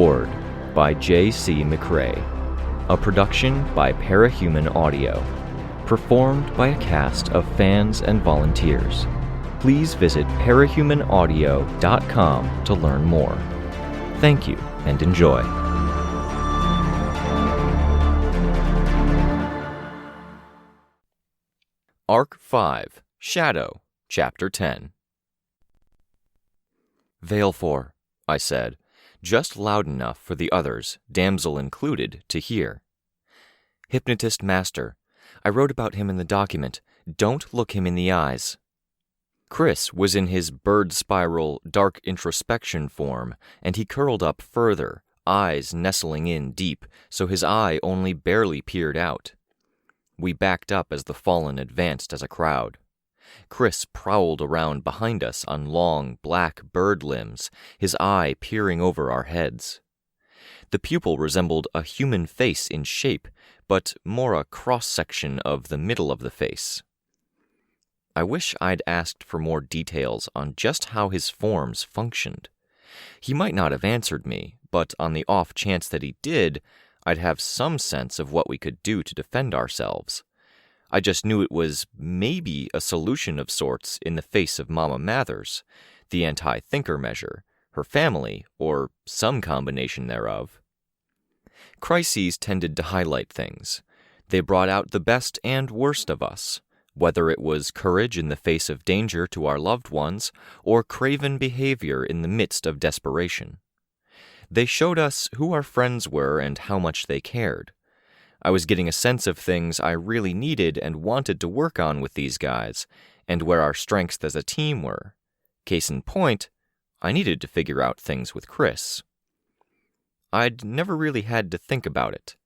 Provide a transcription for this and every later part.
Ward by J.C. McCrae. A production by Parahuman Audio. Performed by a cast of fans and volunteers. Please visit parahumanaudio.com to learn more. Thank you and enjoy. Arc 5, Shadow, Chapter 10. Valefor, I said, just loud enough for the others, damsel included, to hear. Hypnotist Master. I wrote about him in the document. Don't look him in the eyes. Chris was in his bird spiral, dark introspection form, and he curled up further, eyes nestling in deep, so his eye only barely peered out. We backed up as the fallen advanced as a crowd. Chris prowled around behind us on long, black bird limbs, his eye peering over our heads. The pupil resembled a human face in shape, but more a cross-section of the middle of the face. I wish I'd asked for more details on just how his forms functioned. He might not have answered me, but on the off chance that he did, I'd have some sense of what we could do to defend ourselves. I just knew it was maybe a solution of sorts in the face of Mama Mathers, the anti-thinker measure, her family, or some combination thereof. Crises tended to highlight things. They brought out the best and worst of us, whether it was courage in the face of danger to our loved ones or craven behavior in the midst of desperation. They showed us who our friends were and how much they cared. I was getting a sense of things I really needed and wanted to work on with these guys, and where our strengths as a team were. Case in point, I needed to figure out things with Chris. I'd never really had to think about it.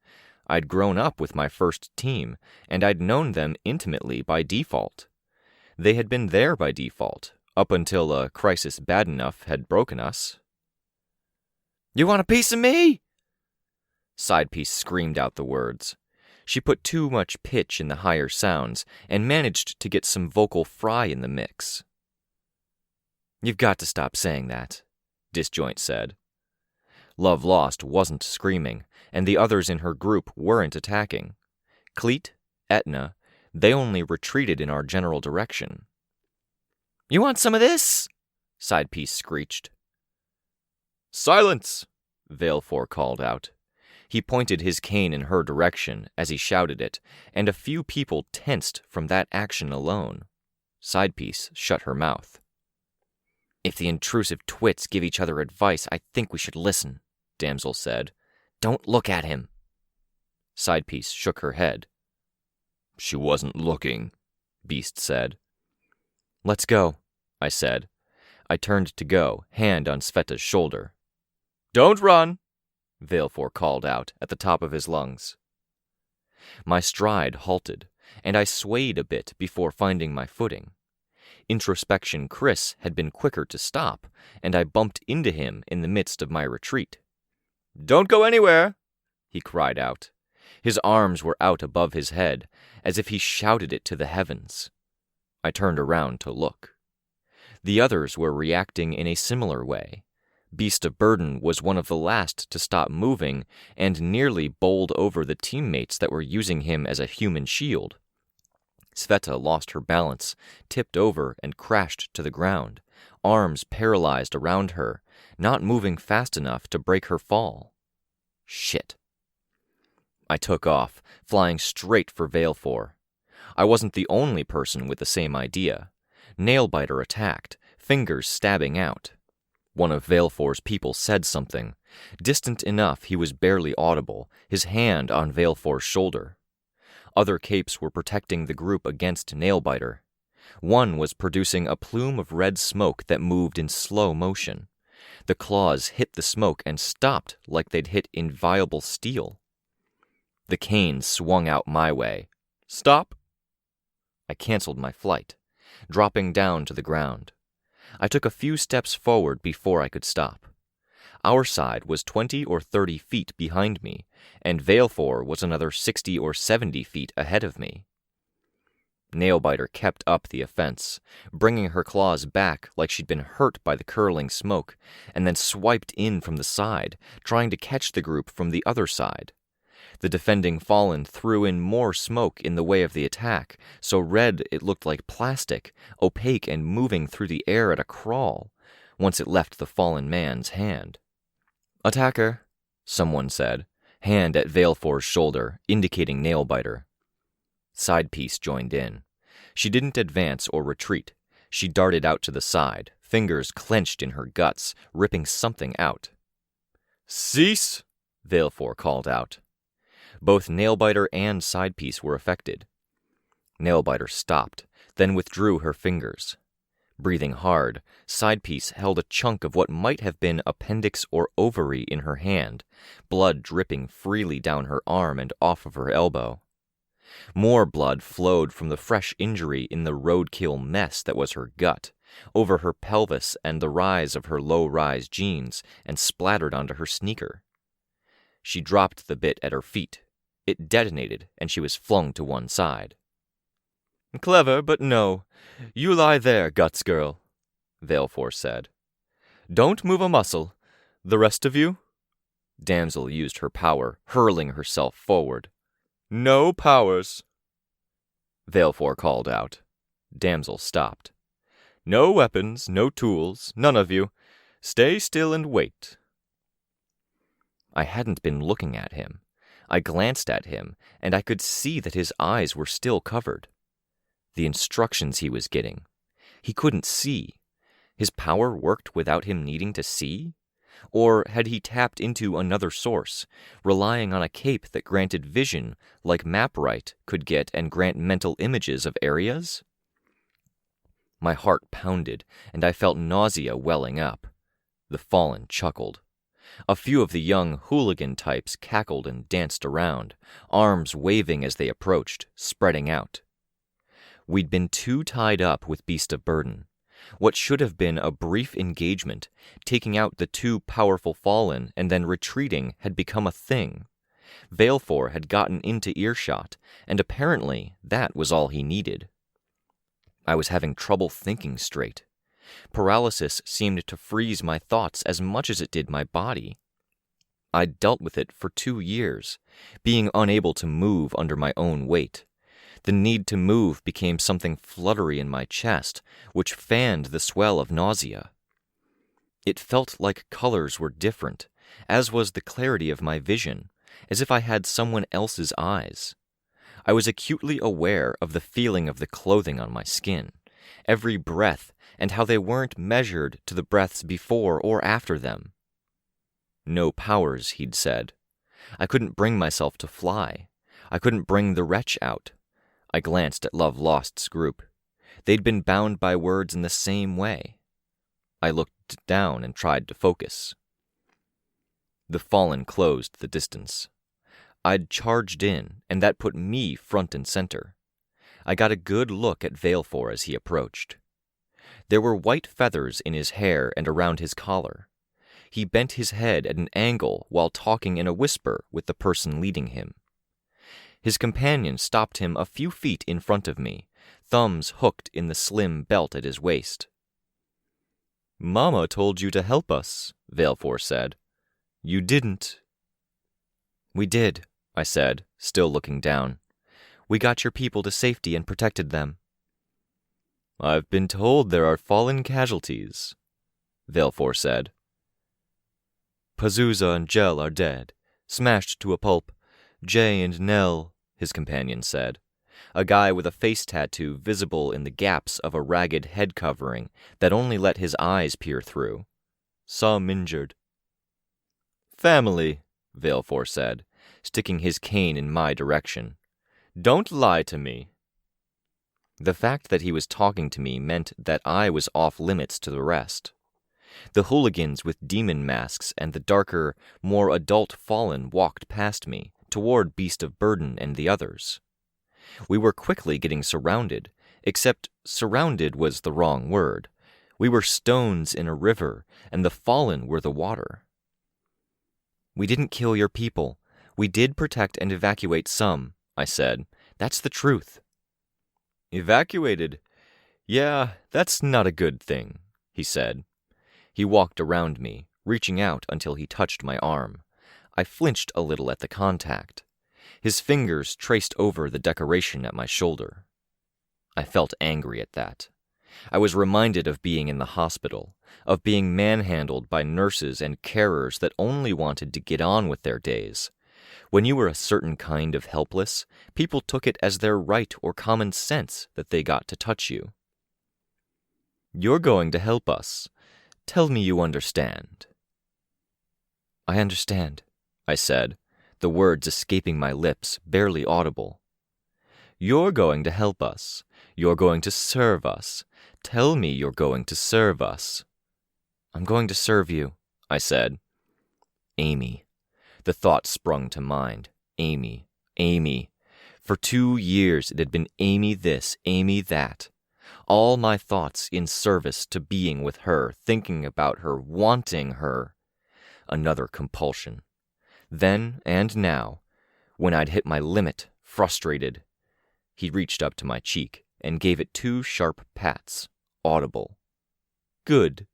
I'd grown up with my first team, and I'd known them intimately by default. They had been there by default, up until a crisis bad enough had broken us. "You want a piece of me?" Sidepiece screamed out the words. She put too much pitch in the higher sounds and managed to get some vocal fry in the mix. "You've got to stop saying that," Disjoint said. Love Lost wasn't screaming, and the others in her group weren't attacking. Cleet, Etna, they only retreated in our general direction. "You want some of this?" Sidepiece screeched. "Silence!" Valefor called out. He pointed his cane in her direction as he shouted it, and a few people tensed from that action alone. Sidepiece shut her mouth. "If the intrusive twits give each other advice, I think we should listen," Damsel said. "Don't look at him." Sidepiece shook her head. "She wasn't looking," Beast said. "Let's go," I said. I turned to go, hand on Sveta's shoulder. "Don't run!" Valefor called out at the top of his lungs. My stride halted, and I swayed a bit before finding my footing. Introspection Chris had been quicker to stop, and I bumped into him in the midst of my retreat. "Don't go anywhere!" he cried out. His arms were out above his head, as if he shouted it to the heavens. I turned around to look. The others were reacting in a similar way. Beast of Burden was one of the last to stop moving and nearly bowled over the teammates that were using him as a human shield. Sveta lost her balance, tipped over, and crashed to the ground, arms paralyzed around her, not moving fast enough to break her fall. Shit. I took off, flying straight for Valefor. I wasn't the only person with the same idea. Nailbiter attacked, fingers stabbing out. One of Valefor's people said something. Distant enough he was barely audible, his hand on Valefor's shoulder. Other capes were protecting the group against Nailbiter. One was producing a plume of red smoke that moved in slow motion. The claws hit the smoke and stopped like they'd hit inviolable steel. The cane swung out my way. "Stop!" I canceled my flight, dropping down to the ground. I took a few steps forward before I could stop. Our side was 20 or 30 feet behind me, and Valefor was another 60 or 70 feet ahead of me. Nailbiter kept up the offense, bringing her claws back like she'd been hurt by the curling smoke, and then swiped in from the side, trying to catch the group from the other side. The defending Fallen threw in more smoke in the way of the attack, so red it looked like plastic, opaque and moving through the air at a crawl, once it left the fallen man's hand. "Attacker," someone said, hand at Valefor's shoulder, indicating Nailbiter. Sidepiece joined in. She didn't advance or retreat. She darted out to the side, fingers clenched in her guts, ripping something out. "Cease!" Valefor called out. Both Nailbiter and Sidepiece were affected. Nailbiter stopped, then withdrew her fingers. Breathing hard, Sidepiece held a chunk of what might have been appendix or ovary in her hand, blood dripping freely down her arm and off of her elbow. More blood flowed from the fresh injury in the roadkill mess that was her gut, over her pelvis and the rise of her low-rise jeans, and splattered onto her sneaker. She dropped the bit at her feet. It detonated, and she was flung to one side. "Clever, but no. You lie there, Guts girl," Valefor said. "Don't move a muscle. The rest of you?" Damsel used her power, hurling herself forward. "No powers," Valefor called out. Damsel stopped. "No weapons, no tools, none of you. Stay still and wait." I hadn't been looking at him. I glanced at him, and I could see that his eyes were still covered. The instructions he was getting. He couldn't see. His power worked without him needing to see? Or had he tapped into another source, relying on a cape that granted vision like MapRight could get and grant mental images of areas? My heart pounded, and I felt nausea welling up. The Fallen chuckled. A few of the young hooligan types cackled and danced around, arms waving as they approached, spreading out. We'd been too tied up with Beast of Burden. What should have been a brief engagement, taking out the two powerful Fallen and then retreating, had become a thing. Valefor had gotten into earshot, and apparently that was all he needed. I was having trouble thinking straight. Paralysis seemed to freeze my thoughts as much as it did my body. I'd dealt with it for 2 years, being unable to move under my own weight. The need to move became something fluttery in my chest, which fanned the swell of nausea. It felt like colors were different, as was the clarity of my vision, as if I had someone else's eyes. I was acutely aware of the feeling of the clothing on my skin, every breath, and how they weren't measured to the breaths before or after them. No powers, he'd said. I couldn't bring myself to fly. I couldn't bring the wretch out. I glanced at Love Lost's group. They'd been bound by words in the same way. I looked down and tried to focus. The Fallen closed the distance. I'd charged in, and that put me front and center. I got a good look at Valefor as he approached. There were white feathers in his hair and around his collar. He bent his head at an angle while talking in a whisper with the person leading him. His companion stopped him a few feet in front of me, thumbs hooked in the slim belt at his waist. "Mama told you to help us," Valefor said. "You didn't." "We did," I said, still looking down. "We got your people to safety and protected them." "I've been told there are fallen casualties," Valefor said. "Pazuza and Gel are dead, smashed to a pulp. Jay and Nell," his companion said, a guy with a face tattoo visible in the gaps of a ragged head covering that only let his eyes peer through. "Some injured." "Family," Valefor said, sticking his cane in my direction. "Don't lie to me." The fact that he was talking to me meant that I was off limits to the rest. The hooligans with demon masks and the darker, more adult Fallen walked past me, toward Beast of Burden and the others. We were quickly getting surrounded, except surrounded was the wrong word. We were stones in a river, and the Fallen were the water. "We didn't kill your people. We did protect and evacuate some," I said. "That's the truth." Evacuated? Yeah, that's not a good thing, he said. He walked around me, reaching out until he touched my arm. I flinched a little at the contact. His fingers traced over the decoration at my shoulder. I felt angry at that. I was reminded of being in the hospital, of being manhandled by nurses and carers that only wanted to get on with their days. When you were a certain kind of helpless, people took it as their right or common sense that they got to touch you. You're going to help us. Tell me you understand. I understand, I said, the words escaping my lips, barely audible. You're going to help us. You're going to serve us. Tell me you're going to serve us. I'm going to serve you, I said. Amy. The thought sprung to mind. Amy. Amy. For 2 years it had been Amy this, Amy that. All my thoughts in service to being with her, thinking about her, wanting her. Another compulsion. Then and now, when I'd hit my limit, frustrated, he reached up to my cheek and gave it 2 sharp pats, audible. Good.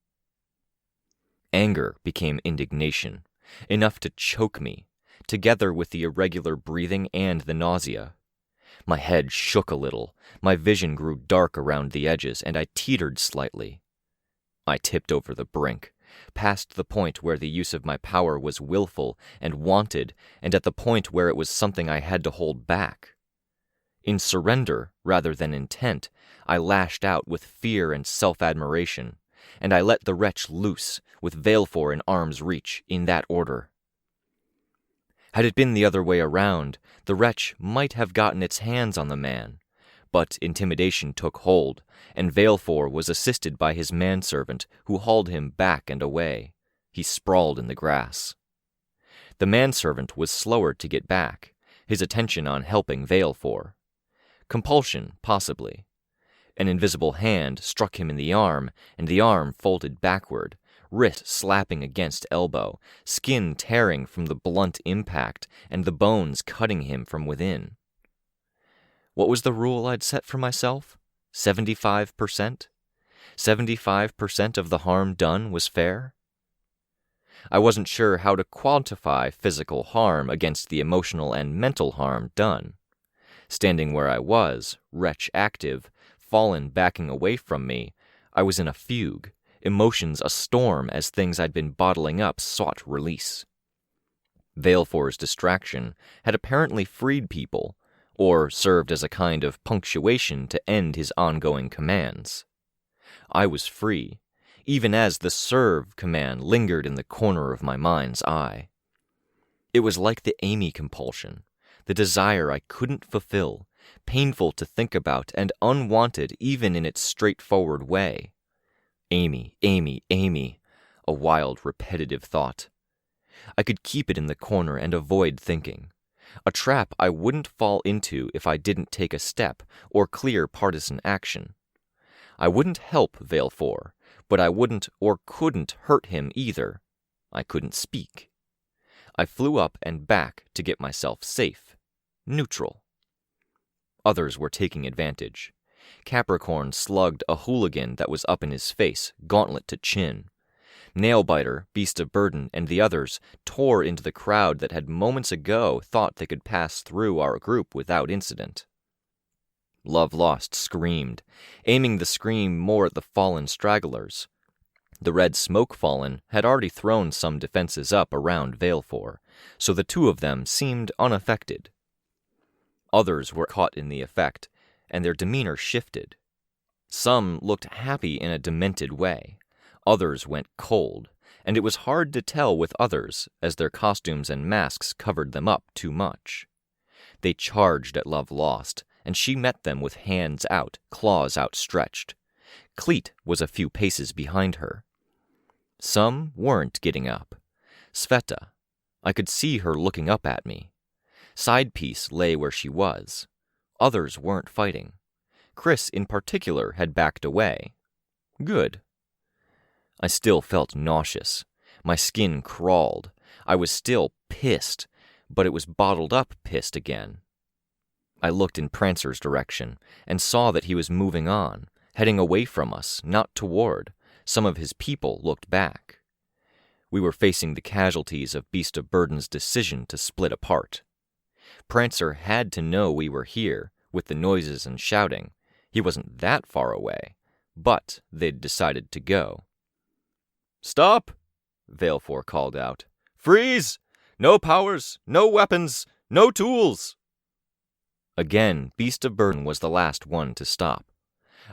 Anger became indignation, enough to choke me, together with the irregular breathing and the nausea. My head shook a little, my vision grew dark around the edges, and I teetered slightly. I tipped over the brink, past the point where the use of my power was willful and wanted, and at the point where it was something I had to hold back. In surrender, rather than intent, I lashed out with fear and self-admiration, and I let the wretch loose, with Valefor in arm's reach, in that order. Had it been the other way around, the wretch might have gotten its hands on the man, but intimidation took hold, and Valefor was assisted by his manservant, who hauled him back and away. He sprawled in the grass. The manservant was slower to get back, his attention on helping Valefor. Compulsion, possibly. An invisible hand struck him in the arm, and the arm folded backward, wrist slapping against elbow, skin tearing from the blunt impact, and the bones cutting him from within. What was the rule I'd set for myself? 75%? 75% of the harm done was fair? I wasn't sure how to quantify physical harm against the emotional and mental harm done. Standing where I was, wretch active, fallen backing away from me, I was in a fugue, emotions a storm as things I'd been bottling up sought release. Valefor's distraction had apparently freed people, or served as a kind of punctuation to end his ongoing commands. I was free, even as the serve command lingered in the corner of my mind's eye. It was like the Amy compulsion, the desire I couldn't fulfill, painful to think about and unwanted even in its straightforward way. Amy, Amy, Amy, a wild, repetitive thought. I could keep it in the corner and avoid thinking. A trap I wouldn't fall into if I didn't take a step or clear partisan action. I wouldn't help Valefor, but I wouldn't or couldn't hurt him either. I couldn't speak. I flew up and back to get myself safe, neutral. Others were taking advantage. Capricorn slugged a hooligan that was up in his face, gauntlet to chin. Nailbiter, Beast of Burden, and the others tore into the crowd that had moments ago thought they could pass through our group without incident. Love Lost screamed, aiming the scream more at the fallen stragglers. The red smoke fallen had already thrown some defenses up around Valefor, so the 2 of them seemed unaffected. Others were caught in the effect, and their demeanor shifted. Some looked happy in a demented way. Others went cold, and it was hard to tell with others, as their costumes and masks covered them up too much. They charged at Love Lost, and she met them with hands out, claws outstretched. Cleet was a few paces behind her. Some weren't getting up. Sveta. I could see her looking up at me. Sidepiece lay where she was. Others weren't fighting. Chris, in particular, had backed away. Good. I still felt nauseous. My skin crawled. I was still pissed, but it was bottled up pissed again. I looked in Prancer's direction and saw that he was moving on, heading away from us, not toward. Some of his people looked back. We were facing the casualties of Beast of Burden's decision to split apart. Prancer had to know we were here, with the noises and shouting. He wasn't that far away, but they'd decided to go. "Stop!" Valefor called out. "Freeze! No powers, no weapons, no tools!" Again, Beast of Burden was the last one to stop.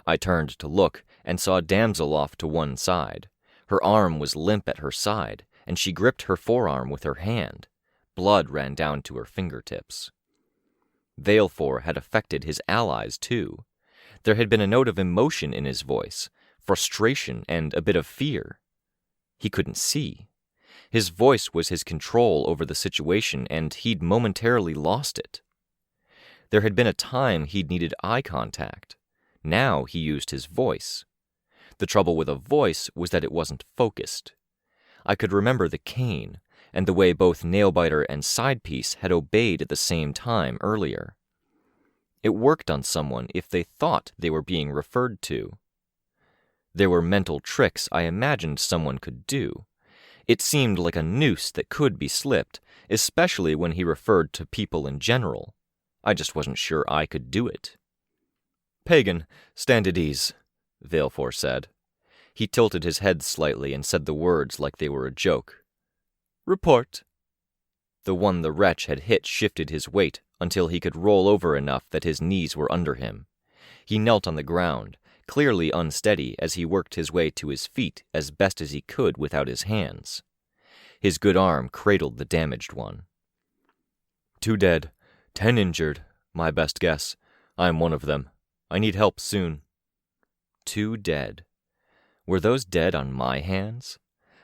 I turned to look and saw a damsel off to one side. Her arm was limp at her side, and she gripped her forearm with her hand. Blood ran down to her fingertips. Valefor had affected his allies, too. There had been a note of emotion in his voice, frustration and a bit of fear. He couldn't see. His voice was his control over the situation, and he'd momentarily lost it. There had been a time he'd needed eye contact. Now he used his voice. The trouble with a voice was that it wasn't focused. I could remember the cane, and the way both Nailbiter and Sidepiece had obeyed at the same time earlier. It worked on someone if they thought they were being referred to. There were mental tricks I imagined someone could do. It seemed like a noose that could be slipped, especially when he referred to people in general. I just wasn't sure I could do it. "Pagan, stand at ease," Valefor said. He tilted his head slightly and said the words like they were a joke. "Report." The one the wretch had hit shifted his weight until he could roll over enough that his knees were under him. He knelt on the ground, clearly unsteady as he worked his way to his feet as best as he could without his hands. His good arm cradled the damaged one. "2 dead, 10 injured, my best guess. I'm one of them. I need help soon." 2 dead. Were those dead on my hands?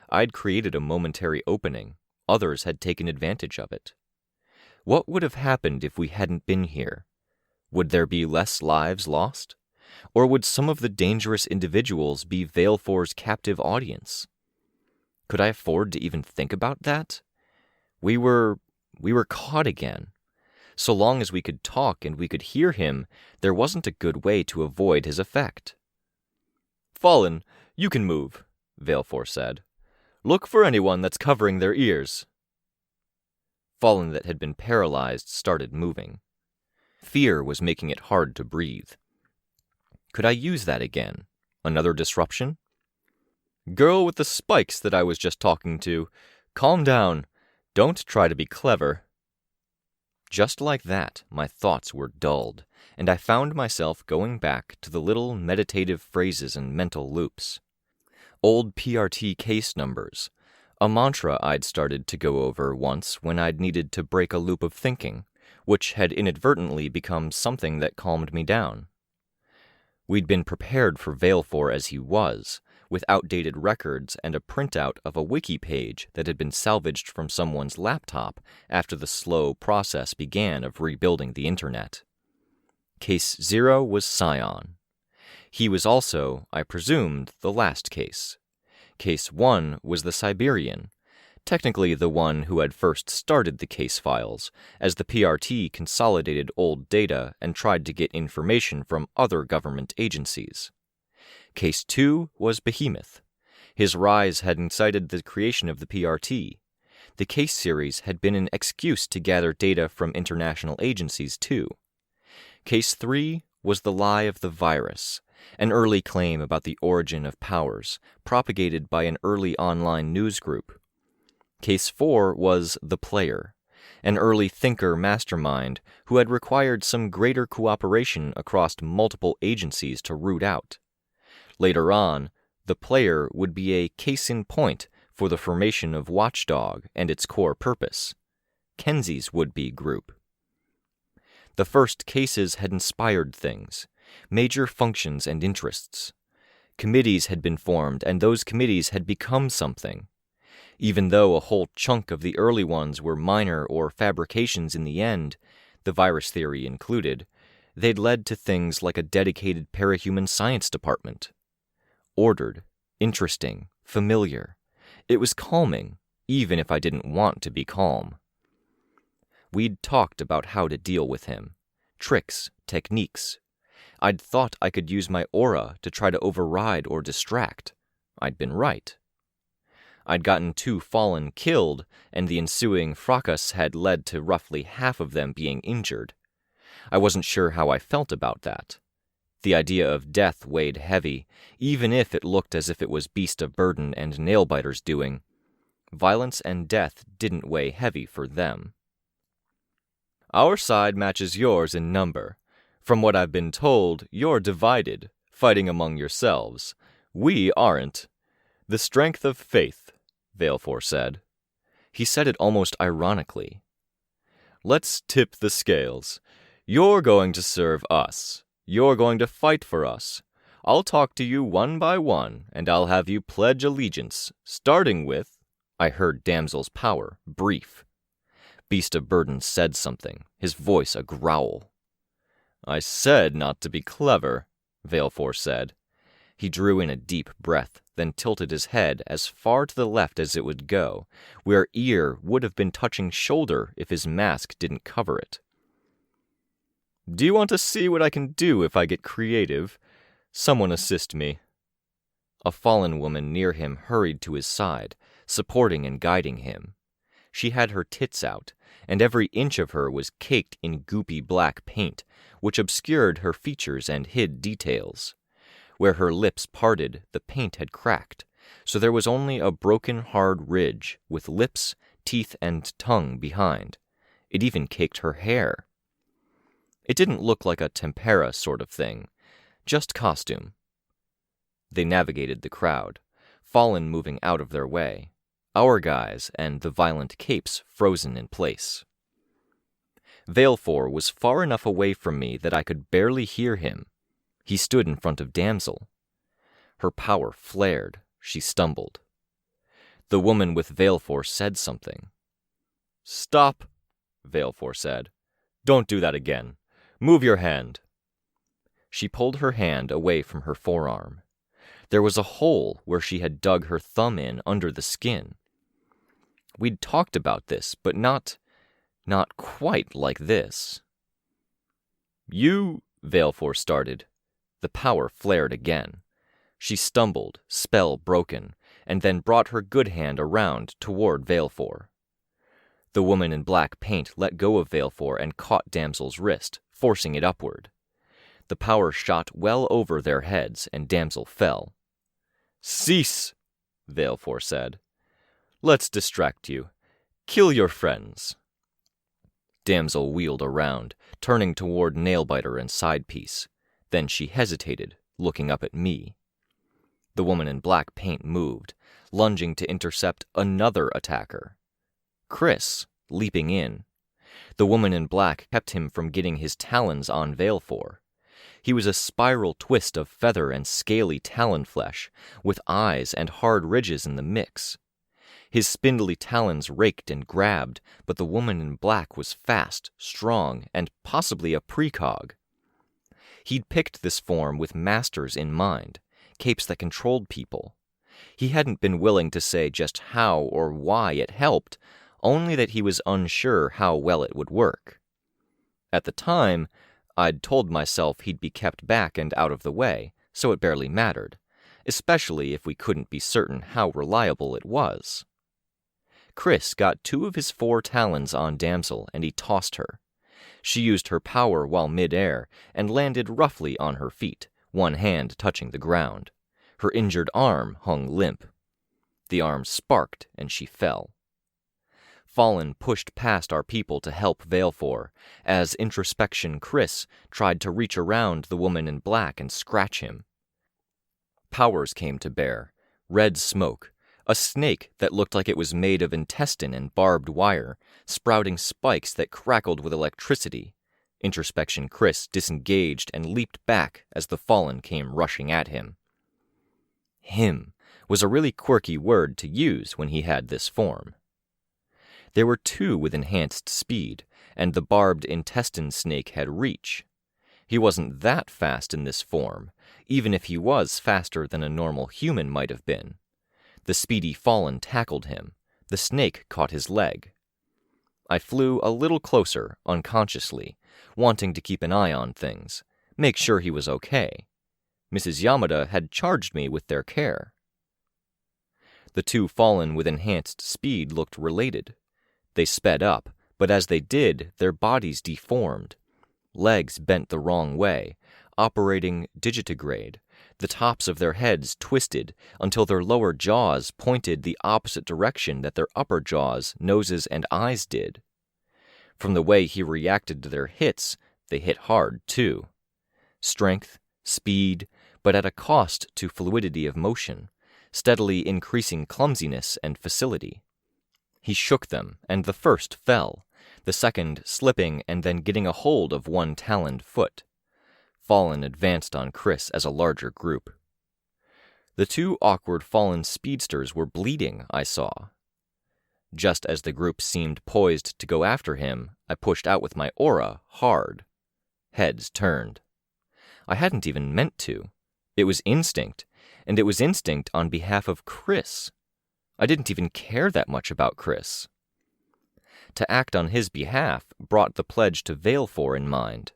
I'd created a momentary opening. Others had taken advantage of it. What would have happened if we hadn't been here? Would there be less lives lost? Or would some of the dangerous individuals be Valefor's captive audience? Could I afford to even think about that? We were caught again. So long as we could talk and we could hear him, there wasn't a good way to avoid his effect. "Fallen, you can move," Valefor said. "Look for anyone that's covering their ears." Fallen that had been paralyzed started moving. Fear was making it hard to breathe. Could I use that again? Another disruption? "Girl with the spikes that I was just talking to, calm down. Don't try to be clever." Just like that, my thoughts were dulled, and I found myself going back to the little meditative phrases and mental loops. Old PRT case numbers, a mantra I'd started to go over once when I'd needed to break a loop of thinking, which had inadvertently become something that calmed me down. We'd been prepared for Valefor as he was, with outdated records and a printout of a wiki page that had been salvaged from someone's laptop after the slow process began of rebuilding the internet. Case 0 was Scion. He was also, I presumed, the last case. Case 1 was the Siberian, technically the one who had first started the case files, as the PRT consolidated old data and tried to get information from other government agencies. Case 2 was Behemoth. His rise had incited the creation of the PRT. The case series had been an excuse to gather data from international agencies, too. Case 3 was the lie of the virus, an early claim about the origin of powers, propagated by an early online news group. Case 4 was the player, an early thinker mastermind who had required some greater cooperation across multiple agencies to root out. Later on, the player would be a case in point for the formation of Watchdog and its core purpose, Kenzie's would-be group. The first cases had inspired things, major functions and interests. Committees had been formed, and those committees had become something. Even though a whole chunk of the early ones were minor or fabrications in the end, the virus theory included, they'd led to things like a dedicated parahuman science department. Ordered, interesting, familiar. It was calming, even if I didn't want to be calm. We'd talked about how to deal with him, tricks, techniques. I'd thought I could use my aura to try to override or distract. I'd been right. I'd gotten 2 Fallen killed, and the ensuing fracas had led to roughly half of them being injured. I wasn't sure how I felt about that. The idea of death weighed heavy, even if it looked as if it was Beast of Burden and Nailbiter's doing. Violence and death didn't weigh heavy for them. Our side matches yours in number. From what I've been told, you're divided, fighting among yourselves. We aren't. The strength of faith, Valefor said. He said it almost ironically. Let's tip the scales. You're going to serve us. You're going to fight for us. I'll talk to you one by one, and I'll have you pledge allegiance, starting with... I heard Damsel's power, brief. Beast of Burden said something, his voice a growl. I said not to be clever, Valefor said. He drew in a deep breath, then tilted his head as far to the left as it would go, where ear would have been touching shoulder if his mask didn't cover it. Do you want to see what I can do if I get creative? Someone assist me. A fallen woman near him hurried to his side, supporting and guiding him. She had her tits out, and every inch of her was caked in goopy black paint, which obscured her features and hid details. Where her lips parted, the paint had cracked, so there was only a broken hard ridge, with lips, teeth, and tongue behind. It even caked her hair. It didn't look like a tempera sort of thing, just costume. They navigated the crowd, Fallen moving out of their way, our guys and the violent capes frozen in place. Valefor was far enough away from me that I could barely hear him. He stood in front of Damsel. Her power flared. She stumbled. The woman with Valefor said something. Stop, Valefor said. Don't do that again. Move your hand. She pulled her hand away from her forearm. There was a hole where she had dug her thumb in under the skin. We'd talked about this, but not quite like this. You, Valefor started. The power flared again. She stumbled, spell broken, and then brought her good hand around toward Valefor. The woman in black paint let go of Valefor and caught Damsel's wrist, forcing it upward. The power shot well over their heads, and Damsel fell. Cease, Valefor said. Let's distract you. Kill your friends. Damsel wheeled around, turning toward Nailbiter and Sidepiece. Then she hesitated, looking up at me. The woman in black paint moved, lunging to intercept another attacker. Chris, leaping in. The woman in black kept him from getting his talons on Valefor. He was a spiral twist of feather and scaly talon flesh, with eyes and hard ridges in the mix. His spindly talons raked and grabbed, but the woman in black was fast, strong, and possibly a precog. He'd picked this form with masters in mind, capes that controlled people. He hadn't been willing to say just how or why it helped, only that he was unsure how well it would work. At the time, I'd told myself he'd be kept back and out of the way, so it barely mattered, especially if we couldn't be certain how reliable it was. Chris got 2 of his 4 talons on Damsel, and he tossed her. She used her power while mid-air and landed roughly on her feet, one hand touching the ground. Her injured arm hung limp. The arm sparked, and she fell. Fallen pushed past our people to help Valefor, as Introspection Chris tried to reach around the woman in black and scratch him. Powers came to bear, red smoke, a snake that looked like it was made of intestine and barbed wire, sprouting spikes that crackled with electricity. Introspection Chris disengaged and leaped back as the Fallen came rushing at him. Him was a really quirky word to use when he had this form. There were 2 with enhanced speed, and the barbed intestine snake had reach. He wasn't that fast in this form, even if he was faster than a normal human might have been. The speedy Fallen tackled him. The snake caught his leg. I flew a little closer, unconsciously, wanting to keep an eye on things, make sure he was okay. Mrs. Yamada had charged me with their care. The two fallen with enhanced speed looked related. They sped up, but as they did, their bodies deformed. Legs bent the wrong way, operating digitigrade. The tops of their heads twisted until their lower jaws pointed the opposite direction that their upper jaws, noses, and eyes did. From the way he reacted to their hits, they hit hard, too. Strength, speed, but at a cost to fluidity of motion, steadily increasing clumsiness and facility. He shook them, and the first fell, the second slipping and then getting a hold of one taloned foot. Fallen advanced on Chris as a larger group. The two awkward fallen speedsters were bleeding, I saw. Just as the group seemed poised to go after him, I pushed out with my aura hard. Heads turned. I hadn't even meant to. It was instinct, and it was instinct on behalf of Chris. I didn't even care that much about Chris. To act on his behalf brought the pledge to Valefor in mind.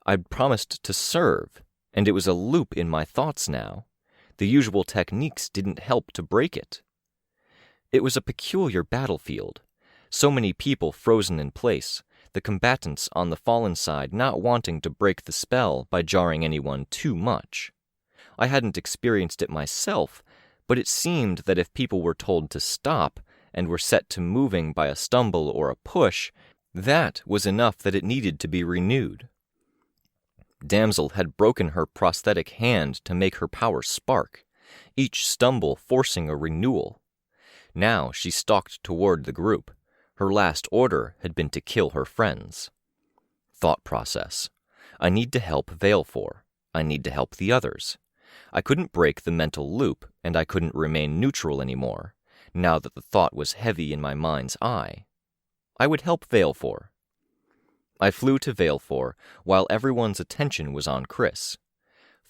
I'd promised to serve, and it was a loop in my thoughts now. The usual techniques didn't help to break it. It was a peculiar battlefield. So many people frozen in place, the combatants on the fallen side not wanting to break the spell by jarring anyone too much. I hadn't experienced it myself, but it seemed that if people were told to stop and were set to moving by a stumble or a push, that was enough that it needed to be renewed. Damsel had broken her prosthetic hand to make her power spark, each stumble forcing a renewal. Now she stalked toward the group. Her last order had been to kill her friends. Thought process. I need to help Valefor. I need to help the others. I couldn't break the mental loop, and I couldn't remain neutral anymore, now that the thought was heavy in my mind's eye. I would help Valefor. I flew to Valefor while everyone's attention was on Chris.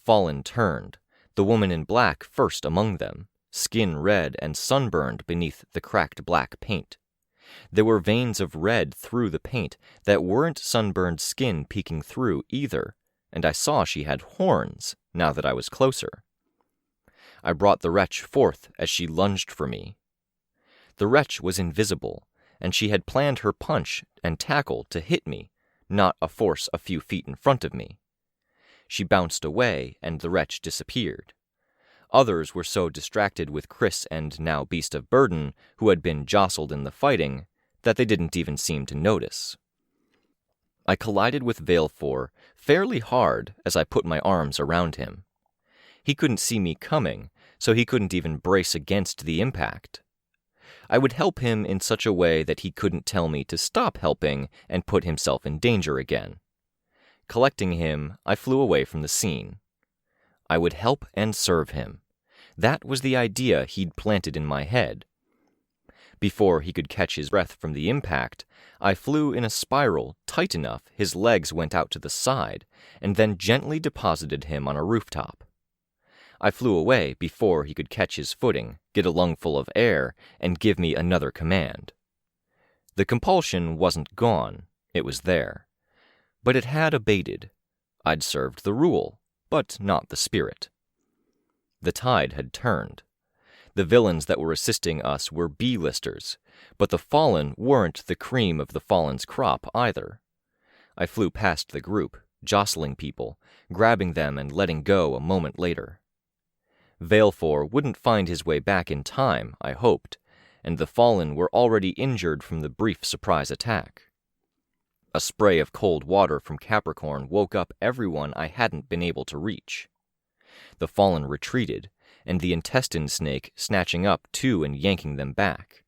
Fallen turned, the woman in black first among them, skin red and sunburned beneath the cracked black paint. There were veins of red through the paint that weren't sunburned skin peeking through either, and I saw she had horns, now that I was closer. I brought the wretch forth as she lunged for me. The wretch was invisible, and she had planned her punch and tackle to hit me, not a force a few feet in front of me. She bounced away, and the wretch disappeared. Others were so distracted with Chris and now Beast of Burden, who had been jostled in the fighting, that they didn't even seem to notice. I collided with Valefor fairly hard as I put my arms around him. He couldn't see me coming, so he couldn't even brace against the impact. I would help him in such a way that he couldn't tell me to stop helping and put himself in danger again. Collecting him, I flew away from the scene. I would help and serve him. That was the idea he'd planted in my head. Before he could catch his breath from the impact, I flew in a spiral tight enough his legs went out to the side, and then gently deposited him on a rooftop. I flew away before he could catch his footing, get a lungful of air, and give me another command. The compulsion wasn't gone, it was there. But it had abated. I'd served the rule, but not the spirit. The tide had turned. The villains that were assisting us were B-listers, but the fallen weren't the cream of the fallen's crop either. I flew past the group, jostling people, grabbing them and letting go a moment later. Valefor wouldn't find his way back in time, I hoped, and the fallen were already injured from the brief surprise attack. A spray of cold water from Capricorn woke up everyone I hadn't been able to reach. The fallen retreated, and the intestine snake snatching up two and yanking them back.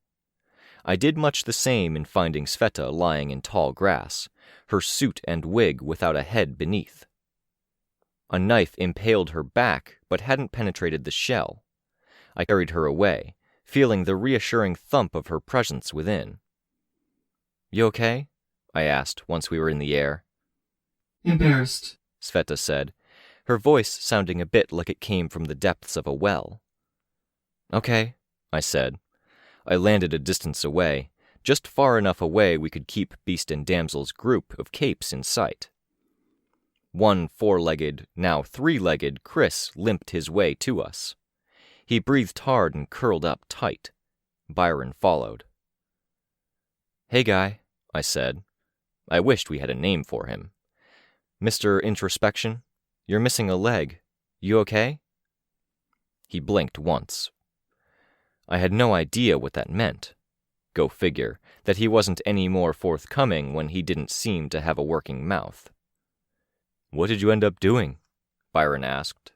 I did much the same in finding Sveta lying in tall grass, her suit and wig without a head beneath. A knife impaled her back, but hadn't penetrated the shell. I carried her away, feeling the reassuring thump of her presence within. "You okay?" I asked once we were in the air. "Embarrassed," Sveta said, her voice sounding a bit like it came from the depths of a well. "Okay," I said. I landed a distance away, just far enough away we could keep Beast and Damsel's group of capes in sight. One four-legged, now three-legged Chris limped his way to us. He breathed hard and curled up tight. Byron followed. "Hey, guy," I said. I wished we had a name for him. "Mr. Introspection, you're missing a leg. You okay?" He blinked once. I had no idea what that meant. Go figure, that he wasn't any more forthcoming when he didn't seem to have a working mouth. "What did you end up doing?" Byron asked.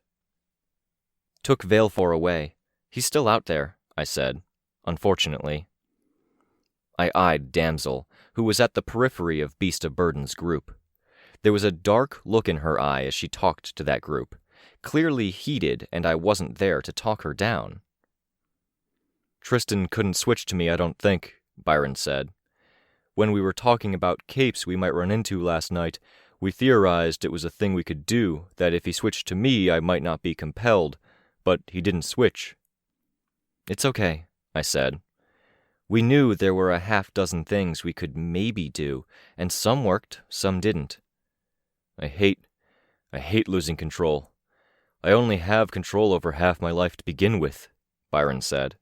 "Took Valefor away. He's still out there," I said, unfortunately. I eyed Damsel, who was at the periphery of Beast of Burden's group. There was a dark look in her eye as she talked to that group, clearly heated, and I wasn't there to talk her down. "Tristan couldn't switch to me, I don't think," Byron said. "When we were talking about capes we might run into last night, we theorized it was a thing we could do, that if he switched to me I might not be compelled, but he didn't switch." "It's okay," I said. "We knew there were a half-dozen things we could maybe do, and some worked, some didn't. I hate losing control. I only have control over half my life to begin with," Byron said.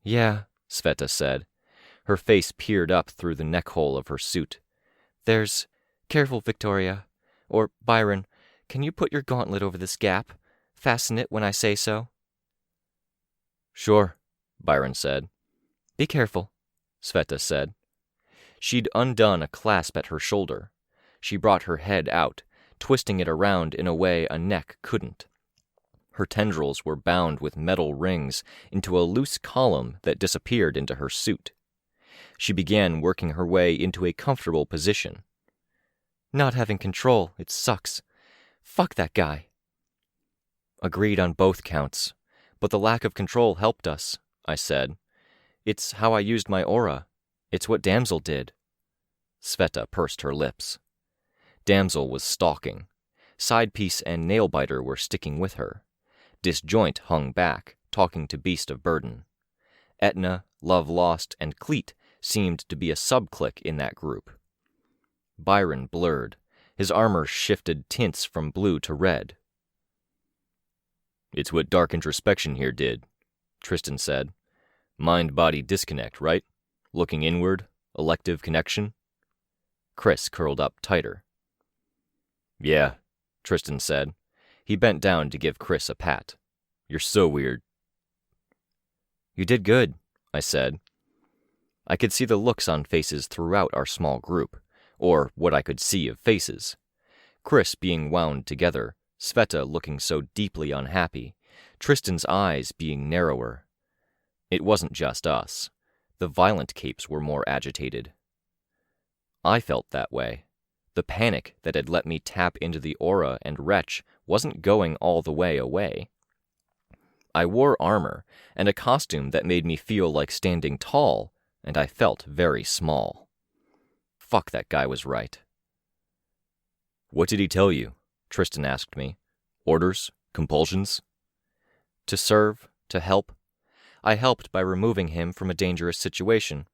"Yeah," Sveta said. Her face peered up through the neck-hole of her suit. Careful, Victoria. Or, Byron, can you put your gauntlet over this gap? Fasten it when I say so." "Sure," Byron said. "Be careful," Sveta said. She'd undone a clasp at her shoulder. She brought her head out, twisting it around in a way a neck couldn't. Her tendrils were bound with metal rings into a loose column that disappeared into her suit. She began working her way into a comfortable position. "Not having control, it sucks. Fuck that guy." "Agreed on both counts, but the lack of control helped us," I said. "It's how I used my aura. It's what Damsel did." Sveta pursed her lips. Damsel was stalking. Sidepiece and Nailbiter were sticking with her. Disjoint hung back, talking to Beast of Burden. Etna, Love Lost, and Cleet seemed to be a sub-clique in that group. Byron blurred. His armor shifted tints from blue to red. "It's what Dark Introspection here did," Tristan said. "Mind-body disconnect, right? Looking inward, elective connection?" Chris curled up tighter. "Yeah," Tristan said. He bent down to give Chris a pat. "You're so weird." "You did good," I said. I could see the looks on faces throughout our small group, or what I could see of faces. Chris being wound together, Sveta looking so deeply unhappy, Tristan's eyes being narrower. It wasn't just us. The violent capes were more agitated. I felt that way. The panic that had let me tap into the aura and retch wasn't going all the way away. I wore armor and a costume that made me feel like standing tall, and I felt very small. Fuck, that guy was right. "What did he tell you?" Tristan asked me. "Orders? Compulsions?" "To serve, to help. I helped by removing him from a dangerous situation.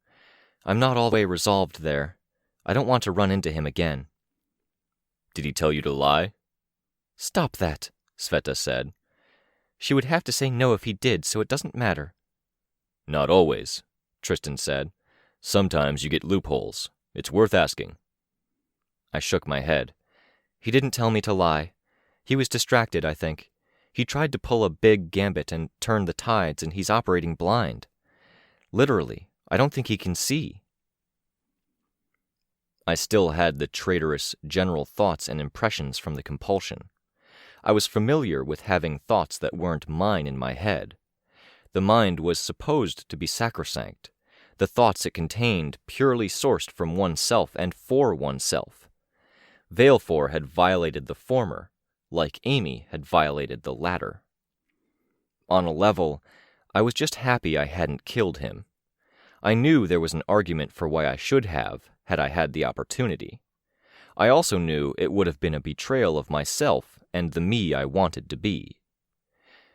I'm not all the way resolved there. I don't want to run into him again." "Did he tell you to lie?" "Stop that," Sveta said. "She would have to say no if he did, so it doesn't matter." "Not always," Tristan said. "Sometimes you get loopholes. It's worth asking." I shook my head. "He didn't tell me to lie. He was distracted, I think. He tried to pull a big gambit and turn the tides, and he's operating blind. Literally, I don't think he can see." I still had the traitorous general thoughts and impressions from the compulsion. I was familiar with having thoughts that weren't mine in my head. The mind was supposed to be sacrosanct, the thoughts it contained purely sourced from oneself and for oneself. Valefor had violated the former, like Amy had violated the latter. On a level, I was just happy I hadn't killed him. I knew there was an argument for why I should have, had I had the opportunity. I also knew it would have been a betrayal of myself and the me I wanted to be.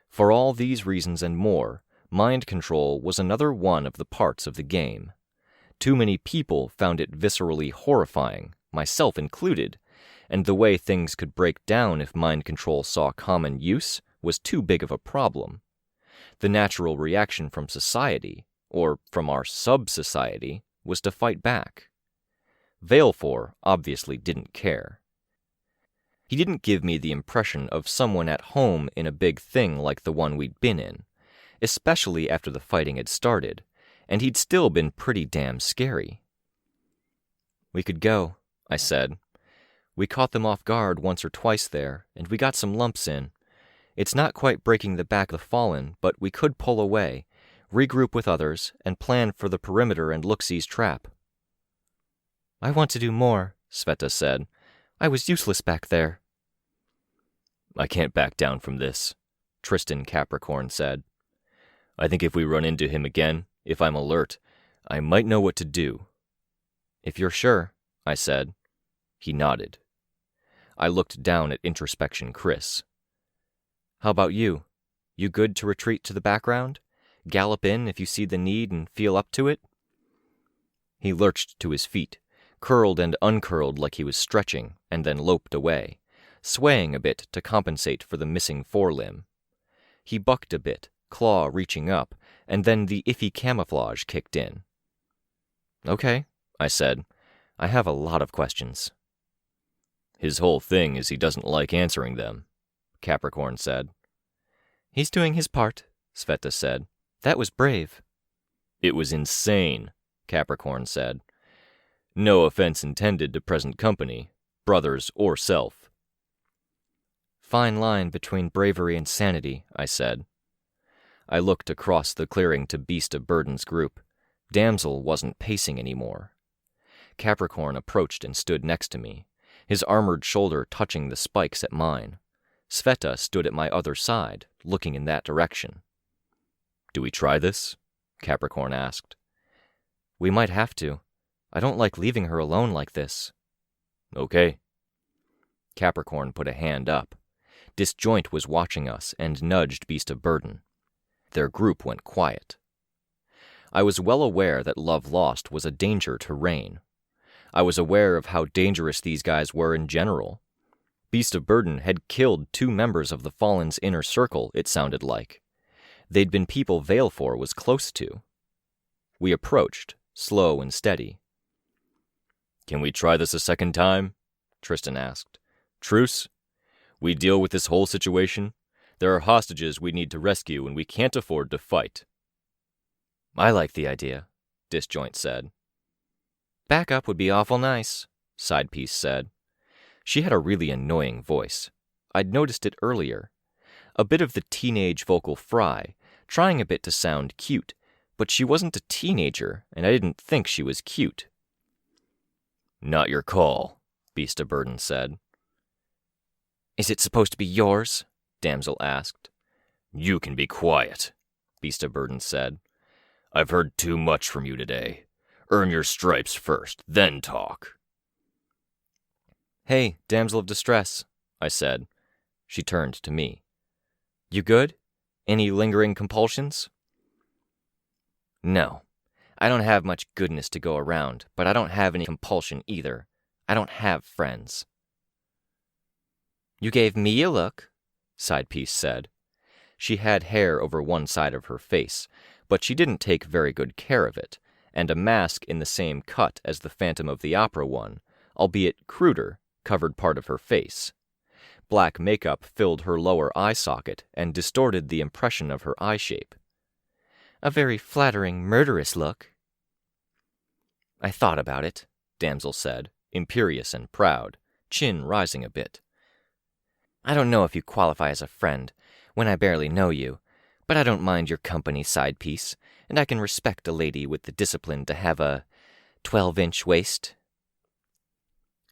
For all these reasons and more, mind control was another one of the parts of the game. Too many people found it viscerally horrifying, myself included, and the way things could break down if mind control saw common use was too big of a problem. The natural reaction from society, or from our sub-society, was to fight back. Valefor obviously didn't care. He didn't give me the impression of someone at home in a big thing like the one we'd been in, especially after the fighting had started, and he'd still been pretty damn scary. "We could go," I said. "We caught them off guard once or twice there, and we got some lumps in. It's not quite breaking the back of the Fallen, but we could pull away, regroup with others, and plan for the perimeter and Luxie's trap." "I want to do more," Sveta said. "I was useless back there." "I can't back down from this," Tristan Capricorn said. "I think if we run into him again, if I'm alert, I might know what to do." "If you're sure," I said. He nodded. I looked down at introspection Chris. "How about you? You good to retreat to the background? Gallop in if you see the need and feel up to it?" He lurched to his feet, curled and uncurled like he was stretching, and then loped away, swaying a bit to compensate for the missing forelimb. He bucked a bit, claw reaching up, and then the iffy camouflage kicked in. "Okay," I said. "I have a lot of questions." "His whole thing is he doesn't like answering them," Capricorn said. "He's doing his part," Sveta said. "That was brave." "It was insane," Capricorn said. "No offense intended to present company, brothers or self." "Fine line between bravery and sanity," I said. I looked across the clearing to Beast of Burden's group. Damsel wasn't pacing anymore. Capricorn approached and stood next to me, his armored shoulder touching the spikes at mine. Sveta stood at my other side, looking in that direction. "Do we try this?" Capricorn asked. "We might have to. I don't like leaving her alone like this." "Okay." Capricorn put a hand up. Disjoint was watching us and nudged Beast of Burden. Their group went quiet. I was well aware that Love Lost was a danger to Rein. I was aware of how dangerous these guys were in general. Beast of Burden had killed 2 members of the Fallen's inner circle, it sounded like. They'd been people Valefor was close to. We approached, slow and steady. "Can we try this a second time?" Tristan asked. "Truce? We deal with this whole situation. There are hostages we need to rescue, and we can't afford to fight." "I like the idea," Disjoint said. "Backup would be awful nice," Sidepiece said. She had a really annoying voice. I'd noticed it earlier. A bit of the teenage vocal fry, trying a bit to sound cute, but she wasn't a teenager, and I didn't think she was cute. "Not your call," Beast of Burden said. "Is it supposed to be yours?" Damsel asked. "You can be quiet," Beast of Burden said. "I've heard too much from you today. Earn your stripes first, then talk." "Hey, damsel of distress," I said. She turned to me. "You good? Any lingering compulsions?" "No. I don't have much goodness to go around, but I don't have any compulsion either. I don't have friends." "You gave me a look," Sidepiece said. She had hair over one side of her face, but she didn't take very good care of it, and a mask in the same cut as the Phantom of the Opera one, albeit cruder, covered part of her face. Black makeup filled her lower eye socket and distorted the impression of her eye shape. "A very flattering, murderous look." "I thought about it," Damsel said, imperious and proud, chin rising a bit. "I don't know if you qualify as a friend, when I barely know you, but I don't mind your company, Sidepiece, and I can respect a lady with the discipline to have a 12-inch waist."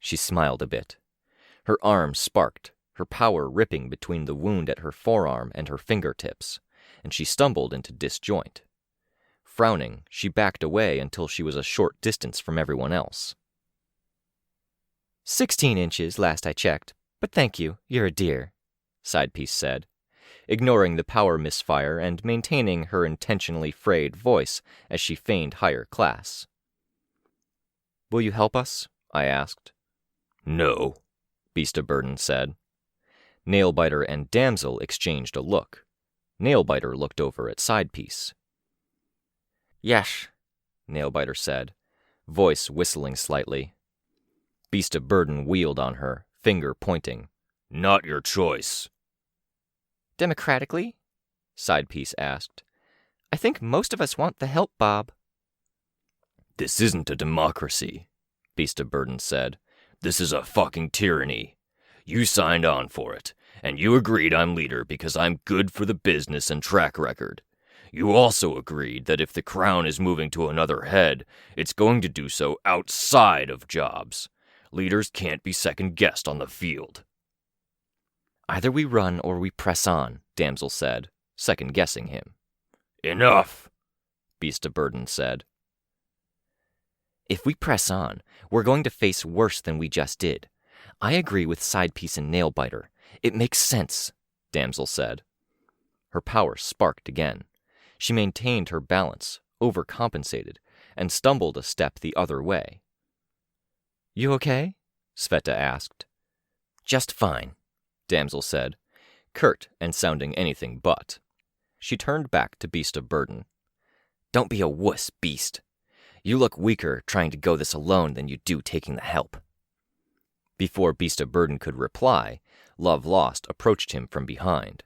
She smiled a bit. Her arm sparked, her power ripping between the wound at her forearm and her fingertips, and she stumbled into Disjoint. Frowning, she backed away until she was a short distance from everyone else. 16 inches, last I checked, but thank you, you're a dear," Sidepiece said, ignoring the power misfire and maintaining her intentionally frayed voice as she feigned higher class. Will you help us? I asked. No, Beast of Burden said. Nailbiter and Damsel exchanged a look. Nailbiter looked over at Sidepiece. Yes, Nailbiter said, voice whistling slightly. Beast of Burden wheeled on her, finger pointing. Not your choice. Democratically? Sidepiece asked. I think most of us want the help, Bob. This isn't a democracy, Beast of Burden said. This is a fucking tyranny. You signed on for it, and you agreed I'm leader because I'm good for the business and track record. You also agreed that if the crown is moving to another head, it's going to do so outside of jobs. Leaders can't be second-guessed on the field. Either we run or we press on, Damsel said, second-guessing him. Enough, Beast of Burden said. If we press on, we're going to face worse than we just did. I agree with Sidepiece and Nailbiter. It makes sense, Damsel said. Her power sparked again. She maintained her balance, overcompensated, and stumbled a step the other way. You okay? Sveta asked. Just fine, Damsel said, curt and sounding anything but. She turned back to Beast of Burden. Don't be a wuss, Beast. You look weaker trying to go this alone than you do taking the help. Before Beast of Burden could reply, Love Lost approached him from behind.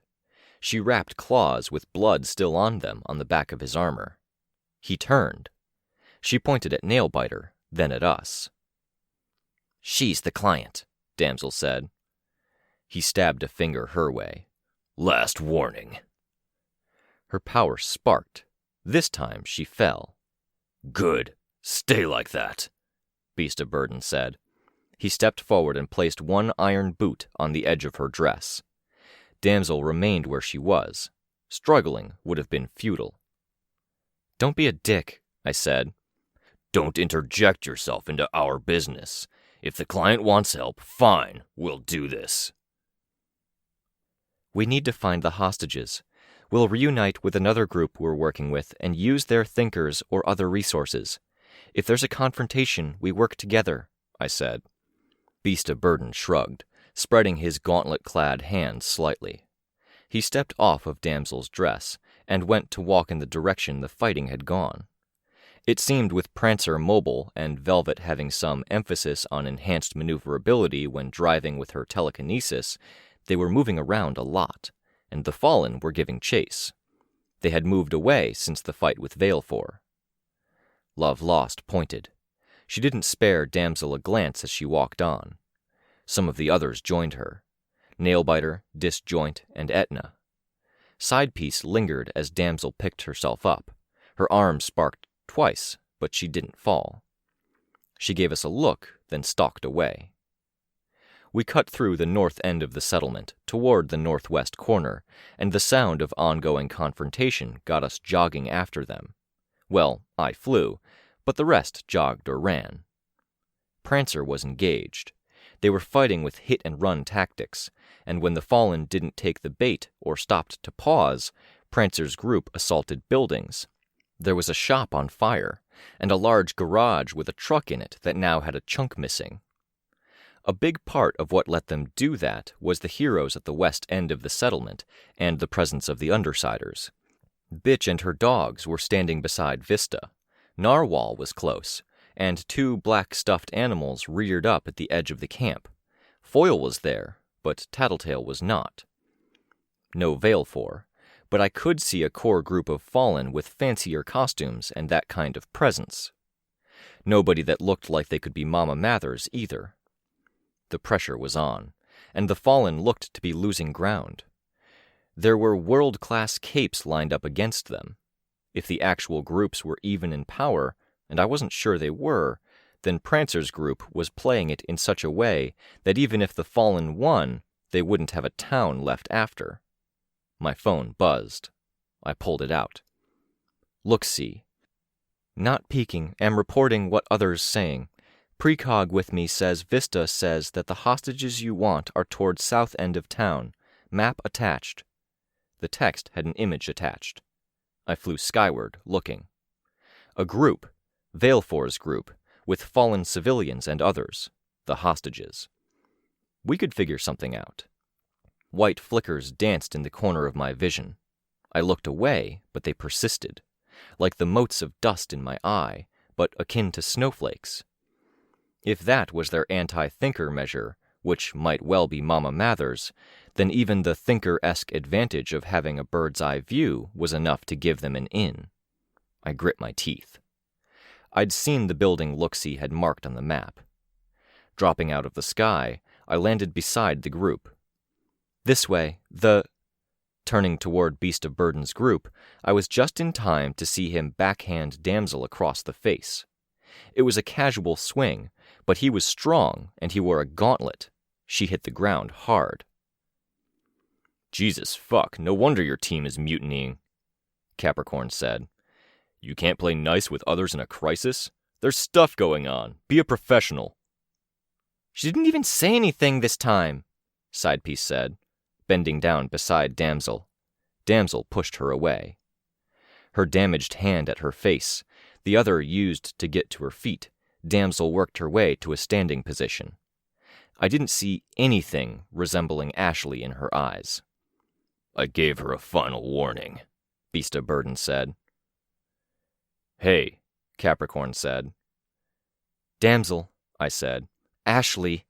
She wrapped claws with blood still on them on the back of his armor. He turned. She pointed at Nailbiter, then at us. She's the client, Damsel said. He stabbed a finger her way. Last warning. Her power sparked. This time she fell. Good. Stay like that, Beast of Burden said. He stepped forward and placed one iron boot on the edge of her dress. Damsel remained where she was. Struggling would have been futile. Don't be a dick, I said. Don't interject yourself into our business. If the client wants help, fine, we'll do this. We need to find the hostages. We'll reunite with another group we're working with and use their thinkers or other resources. If there's a confrontation, we work together, I said. Beast of Burden shrugged, spreading his gauntlet-clad hands slightly. He stepped off of Damsel's dress and went to walk in the direction the fighting had gone. It seemed with Prancer mobile and Velvet having some emphasis on enhanced maneuverability when driving with her telekinesis, they were moving around a lot, and the Fallen were giving chase. They had moved away since the fight with Valefor. Love Lost pointed. She didn't spare Damsel a glance as she walked on. Some of the others joined her. Nailbiter, Disjoint, and Etna. Sidepiece lingered as Damsel picked herself up. Her arm sparked twice, but she didn't fall. She gave us a look, then stalked away. We cut through the north end of the settlement, toward the northwest corner, and the sound of ongoing confrontation got us jogging after them. Well, I flew, but the rest jogged or ran. Prancer was engaged. They were fighting with hit-and-run tactics, and when the Fallen didn't take the bait or stopped to pause, Prancer's group assaulted buildings. There was a shop on fire, and a large garage with a truck in it that now had a chunk missing. A big part of what let them do that was the heroes at the west end of the settlement and the presence of the Undersiders. Bitch and her dogs were standing beside Vista. Narwhal was close, and 2 black stuffed animals reared up at the edge of the camp. Foil was there, but Tattletale was not. No Valefor, but I could see a core group of Fallen with fancier costumes and that kind of presence. Nobody that looked like they could be Mama Mathers either. The pressure was on, and the Fallen looked to be losing ground. There were world-class capes lined up against them. If the actual groups were even in power, and I wasn't sure they were, then Prancer's group was playing it in such a way that even if the Fallen won, they wouldn't have a town left after. My phone buzzed. I pulled it out. Look-see. Not peeking, am reporting what others saying. Precog with me says Vista says that the hostages you want are towards south end of town. Map attached. The text had an image attached. I flew skyward, looking. A group, Valefor's group, with fallen civilians and others, the hostages. We could figure something out. White flickers danced in the corner of my vision. I looked away, but they persisted, like the motes of dust in my eye, but akin to snowflakes. If that was their anti-thinker measure, which might well be Mama Mather's, then even the thinker-esque advantage of having a bird's-eye view was enough to give them an in. I grit my teeth. I'd seen the building Looksee had marked on the map. Dropping out of the sky, I landed beside the group. This way, Turning toward Beast of Burden's group, I was just in time to see him backhand Damsel across the face. It was a casual swing, but he was strong, and he wore a gauntlet. She hit the ground hard. "Jesus fuck, no wonder your team is mutinying," Capricorn said. "You can't play nice with others in a crisis? There's stuff going on. Be a professional." "She didn't even say anything this time," Sidepiece said, bending down beside Damsel. Damsel pushed her away. Her damaged hand at her face, the other used to get to her feet, Damsel worked her way to a standing position. I didn't see anything resembling Ashley in her eyes. "I gave her a final warning," Beast of Burden said. "Hey," Capricorn said. "Damsel," I said. "Ashley."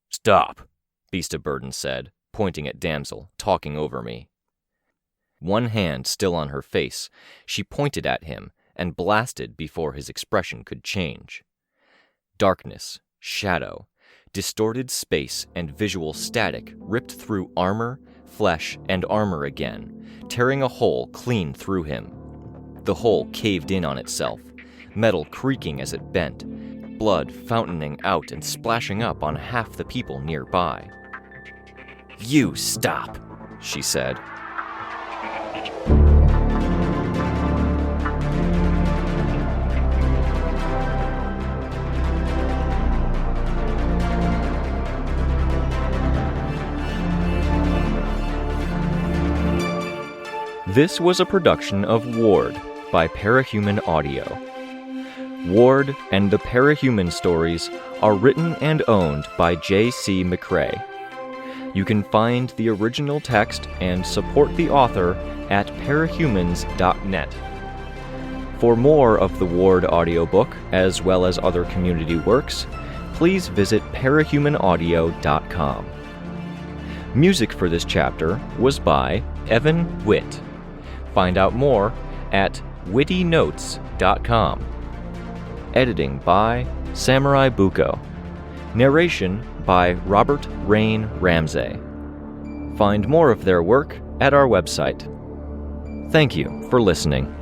"Stop," Beast of Burden said, pointing at Damsel, talking over me. One hand still on her face, she pointed at him and blasted before his expression could change. Darkness, shadow, distorted space, and visual static ripped through armor, flesh, and armor again, tearing a hole clean through him. The hole caved in on itself, metal creaking as it bent, blood fountaining out and splashing up on half the people nearby. "You stop," she said. This was a production of Ward by Parahuman Audio. Ward and the Parahuman stories are written and owned by J.C. McCrae. You can find the original text and support the author at parahumans.net. For more of the Ward audiobook, as well as other community works, please visit parahumanaudio.com. Music for this chapter was by Evan Witt. Find out more at wittynotes.com. Editing by SamuraiBuko. Narration by Robert Rein Ramsay. Find more of their work at our website. Thank you for listening.